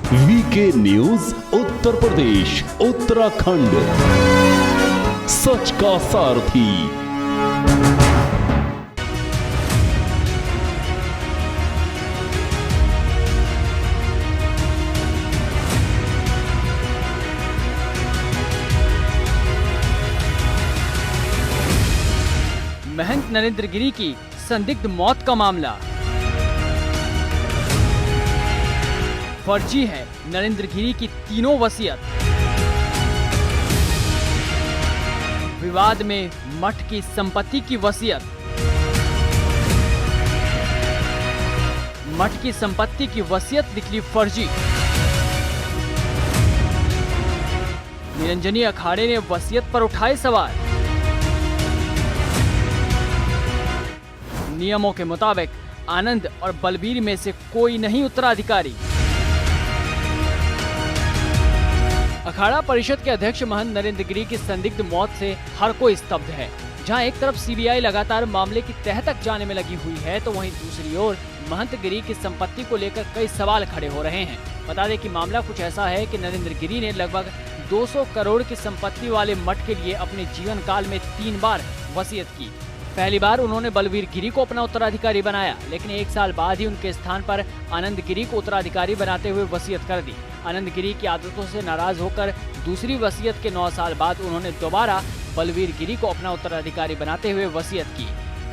VK news Uttar Pradesh Uttarakhand, सच का सारथी। महंत नरेंद्र गिरी की संदिग्ध मौत का मामला। फर्जी है नरेंद्र गिरी की तीनों वसीयत। विवाद में मठ की संपत्ति की वसीयत। मठ की संपत्ति की वसीयत निकली फर्जी। निरंजनी अखाड़े ने वसीयत पर उठाए सवाल। नियमों के मुताबिक आनंद और बलबीर में से कोई नहीं उत्तराधिकारी। अखाड़ा परिषद के अध्यक्ष महंत नरेंद्र गिरी की संदिग्ध मौत से हर कोई स्तब्ध है। जहां एक तरफ सीबीआई लगातार मामले की तह तक जाने में लगी हुई है, तो वहीं दूसरी ओर महंत गिरी की संपत्ति को लेकर कई सवाल खड़े हो रहे हैं। बता दें कि मामला कुछ ऐसा है कि नरेंद्र गिरी ने लगभग 200 करोड़ की संपत्ति वाले मठ के लिए अपने जीवन काल में 3 बार वसीयत की। पहली बार उन्होंने बलबीर गिरी को अपना उत्तराधिकारी बनाया, लेकिन 1 साल बाद ही उनके स्थान पर आनंद गिरी को उत्तराधिकारी बनाते हुए वसीयत कर दी। आनंद गिरी की आदतों से नाराज होकर दूसरी वसीयत के 9 साल बाद उन्होंने दोबारा बलबीर गिरी को अपना उत्तराधिकारी बनाते हुए वसीयत की।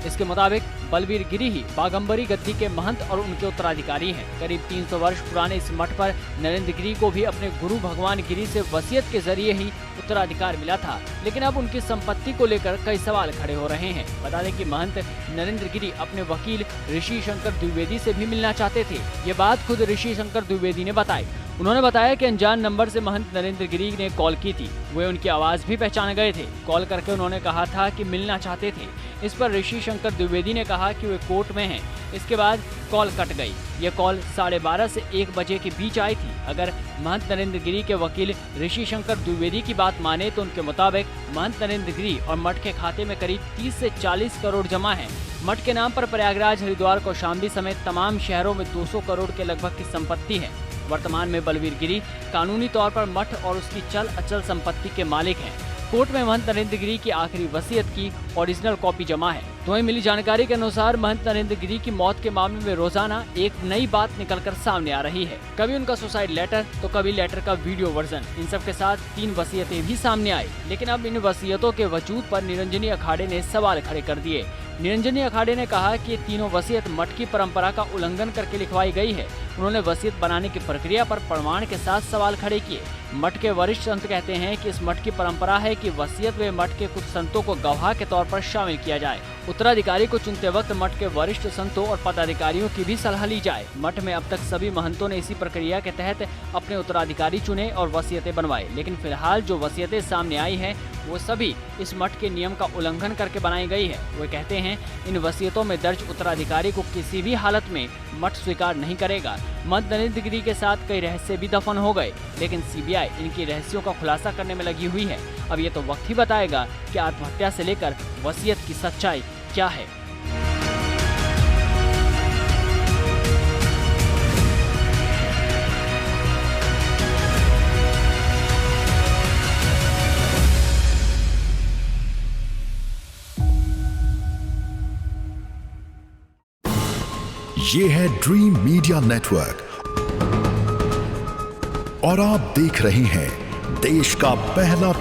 इसके मुताबिक बलबीर गिरी ही बागंबरी गद्दी के महंत और उनके उत्तराधिकारी हैं। करीब 300 वर्ष पुराने इस मठ पर नरेंद्र गिरी को भी अपने गुरु भगवान गिरी से वसीयत के जरिए ही उत्तराधिकार मिला था, लेकिन अब उनकी संपत्ति को लेकर कई सवाल खड़े हो रहे हैं। बता दें कि महंत नरेंद्र गिरी अपने वकील ऋषि शंकर द्विवेदी से भी मिलना चाहते थे। ये बात खुद ऋषि शंकर द्विवेदी ने बताई। उन्होंने बताया कि अनजान नंबर से महंत नरेंद्र गिरी ने कॉल की थी। वे उनकी आवाज भी पहचान गए थे। कॉल करके उन्होंने कहा था कि मिलना चाहते थे। इस पर ऋषि शंकर द्विवेदी ने कहा कि वे कोर्ट में हैं। इसके बाद कॉल कट गई। ये कॉल 12:30 से 1 बजे के बीच आई थी। अगर महंत नरेंद्र गिरी के वकील ऋषि शंकर द्विवेदी की बात माने तो उनके मुताबिक महंत नरेंद्र गिरी और मठ के खाते में करीब 30 से 40 करोड़ जमा है। मठ के नाम पर प्रयागराज, हरिद्वार, कौशाम्बी समेत तमाम शहरों में 200 करोड़ के लगभग की संपत्ति है। वर्तमान में बलबीर गिरी कानूनी तौर पर मठ और उसकी चल अचल संपत्ति के मालिक हैं। कोर्ट में महंत नरेंद्र गिरी की आखिरी वसीयत की ओरिजिनल कॉपी जमा है। तो वहीं मिली जानकारी के अनुसार महंत नरेंद्र गिरी की मौत के मामले में रोजाना एक नई बात निकलकर सामने आ रही है। कभी उनका सुसाइड लेटर, तो कभी लेटर का वीडियो वर्जन। इन सब के साथ 3 वसीयतें भी सामने आई। लेकिन अब इन वसीयतों के वजूद पर निरंजनी अखाड़े ने सवाल खड़े कर दिए। निरंजनी अखाड़े ने कहा कि तीनों वसीयत मठ की परंपरा का उल्लंघन करके लिखवाई गई है। उन्होंने वसीयत बनाने की प्रक्रिया पर प्रमाण के साथ सवाल खड़े किए। मठ के वरिष्ठ संत कहते हैं कि इस मठ की परंपरा है कि वसीयत व मठ के कुछ संतों को गवाह के तौर पर शामिल किया जाए। उत्तराधिकारी को चुनते वक्त मठ के वरिष्ठ संतों और पदाधिकारियों की भी सलाह ली जाए। मठ में अब तक सभी महंतों ने इसी प्रक्रिया के तहत अपने उत्तराधिकारी चुने और वसीयतें बनवाए, लेकिन फिलहाल जो वसीयतें सामने आई हैं वो सभी इस मठ के नियम का उल्लंघन करके बनाई गई है। वे कहते हैं इन वसीयतों में दर्ज उत्तराधिकारी को किसी भी हालत में मठ स्वीकार नहीं करेगा। महंत नरेंद्र गिरी के साथ कई रहस्य भी दफन हो गए, लेकिन सीबीआई इनकी रहस्यों का खुलासा करने में लगी हुई है। अब ये तो वक्त ही बताएगा कि आत्महत्या से लेकर वसीयत की सच्चाई क्या है। ये है ड्रीम मीडिया नेटवर्क और आप देख रहे हैं देश का पहला